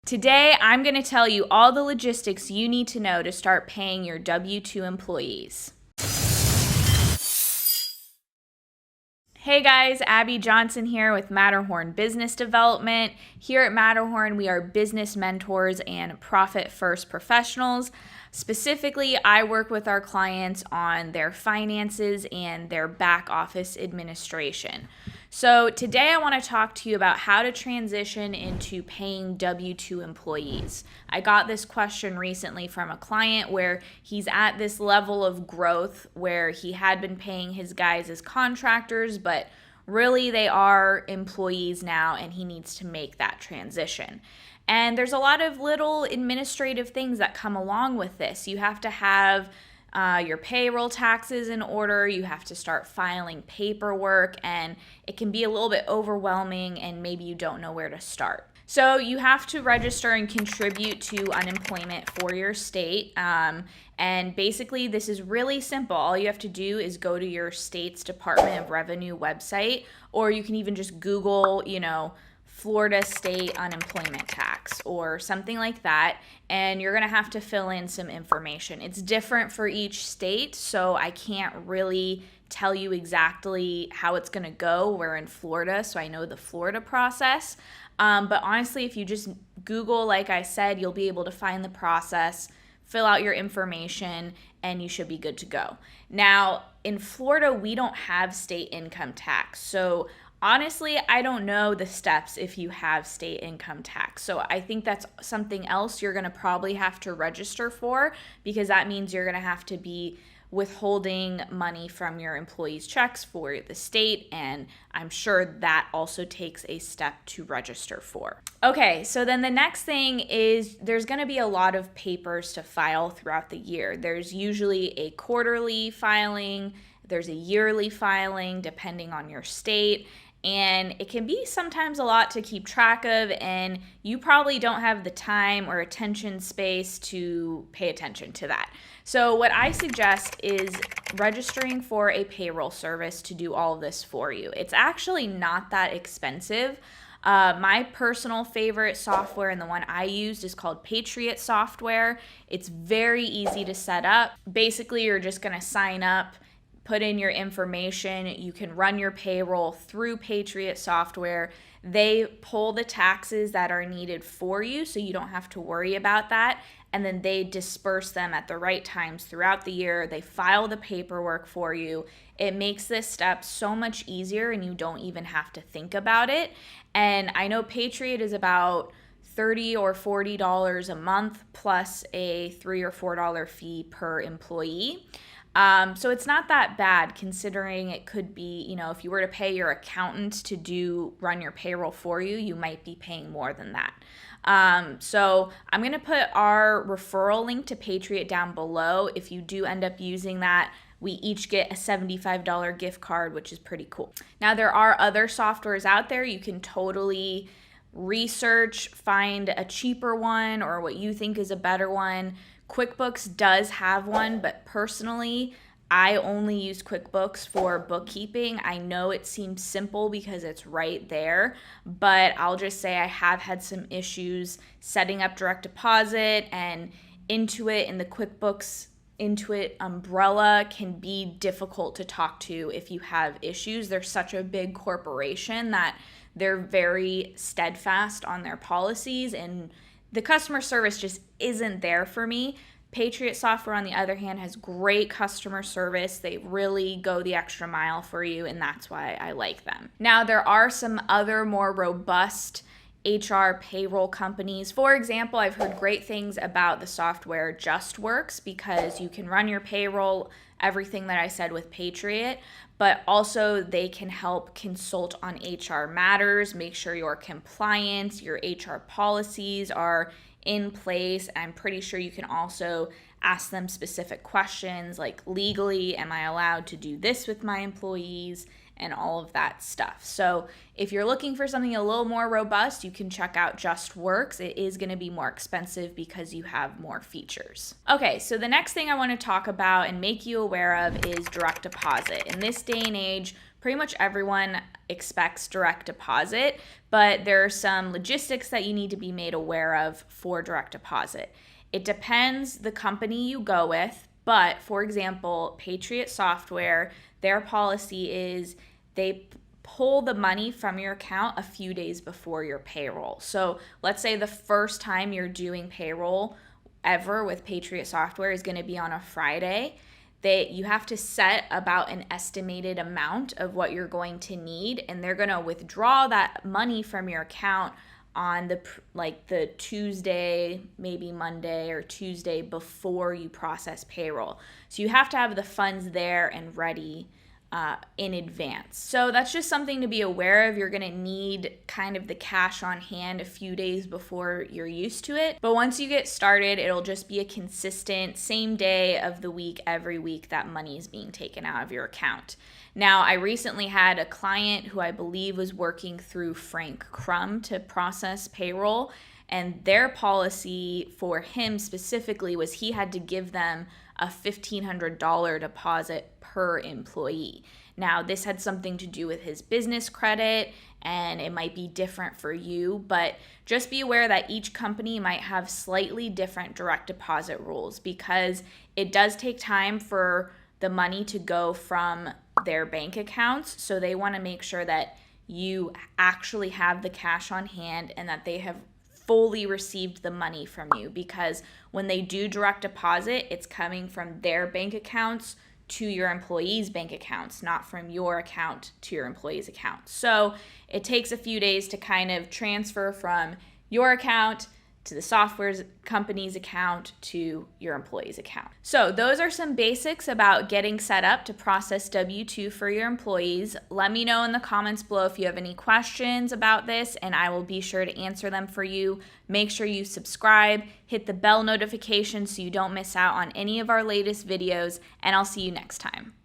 Today, I'm going to tell you all the logistics you need to know to start paying your W-2 employees. Hey guys, Abby Johnson here with Matterhorn Business Development. Here at Matterhorn, we are business mentors and profit-first professionals. Specifically, I work with our clients on their finances and their back office administration. So today I want to talk to you about how to transition into paying W-2 employees. I got this question recently from a client where he's at this level of growth where he had been paying his guys as contractors, but really they are employees now and he needs to make that transition. And there's a lot of little administrative things that come along with this. You have to have your payroll taxes in order, you have to start filing paperwork, and it can be a little bit overwhelming and maybe you don't know where to start. So you have to register and contribute to unemployment for your state. And basically this is really simple. All you have to do is go to your state's Department of Revenue website, or you can even just Google, Florida state unemployment tax or something like that, and you're going to have to fill in some information. It's different for each state, so I can't really tell you exactly how it's going to go. We're in Florida, so I know the Florida process. But honestly, if you just Google, like I said, you'll be able to find the process, fill out your information, and you should be good to go. Now, in Florida, we don't have state income tax, so honestly, I don't know the steps if you have state income tax. So I think that's something else you're going to probably have to register for, because that means you're going to have to be withholding money from your employees' checks for the state, and I'm sure that also takes a step to register for. Okay, so then the next thing is there's going to be a lot of papers to file throughout the year. There's usually a quarterly filing, there's a yearly filing depending on your state, and it can be sometimes a lot to keep track of, and you probably don't have the time or attention space to pay attention to that. So what I suggest is registering for a payroll service to do all of this for you. It's actually not that expensive. My personal favorite software and the one I used is called Patriot software. It's very easy to set up. Basically, you're just going to sign up, put in your information. You can run your payroll through Patriot software. They pull the taxes that are needed for you, so you don't have to worry about that. And then they disperse them at the right times throughout the year. They file the paperwork for you. It makes this step so much easier, and you don't even have to think about it. And I know Patriot is about $30 or $40 a month plus a $3 or $4 fee per employee. So it's not that bad, considering it could be, if you were to pay your accountant to run your payroll for you, you might be paying more than that. So I'm going to put our referral link to Patriot down below. If you do end up using that, we each get a $75 gift card, which is pretty cool. Now, there are other softwares out there. You can totally research, find a cheaper one or what you think is a better one. QuickBooks does have one, but personally, I only use QuickBooks for bookkeeping. I know it seems simple because it's right there, but I'll just say I have had some issues setting up direct deposit, and Intuit and the QuickBooks Intuit umbrella can be difficult to talk to if you have issues. They're such a big corporation that they're very steadfast on their policies, and the customer service just isn't there for me. Patriot software, on the other hand, has great customer service. They really go the extra mile for you, and that's why I like them. Now, there are some other more robust HR payroll companies. For example, I've heard great things about the software JustWorks, because you can run your payroll, everything that I said with Patriot, but also they can help consult on HR matters, make sure your compliance, your HR policies are in place. I'm pretty sure you can also ask them specific questions like, legally, am I allowed to do this with my employees, and all of that stuff. So if you're looking for something a little more robust, you can check out JustWorks. It is going to be more expensive because you have more features. Okay, so the next thing I want to talk about and make you aware of is direct deposit. In this day and age, Pretty much everyone expects direct deposit, but there are some logistics that you need to be made aware of for direct deposit. It depends the company you go with, but for example, Patriot Software, their policy is they pull the money from your account a few days before your payroll. So let's say the first time you're doing payroll ever with Patriot Software is going to be on a Friday. You have to set about an estimated amount of what you're going to need, and they're going to withdraw that money from your account on the Tuesday, maybe Monday or Tuesday before you process payroll. So you have to have the funds there and ready in advance. So that's just something to be aware of. You're going to need kind of the cash on hand a few days before you're used to it. But once you get started, it'll just be a consistent same day of the week, every week that money is being taken out of your account. Now, I recently had a client who I believe was working through Frank Crum to process payroll, and their policy for him specifically was he had to give them a $1,500 deposit per employee. Now, this had something to do with his business credit, and it might be different for you, but just be aware that each company might have slightly different direct deposit rules because it does take time for the money to go from their bank accounts. So they want to make sure that you actually have the cash on hand and that they have fully received the money from you, because when they do direct deposit, it's coming from their bank accounts to your employees' bank accounts, not from your account to your employees' account. So it takes a few days to kind of transfer from your account to the software company's account to your employee's account. So those are some basics about getting set up to process W-2 for your employees. Let me know in the comments below if you have any questions about this, and I will be sure to answer them for you. Make sure you subscribe, hit the bell notification so you don't miss out on any of our latest videos, and I'll see you next time.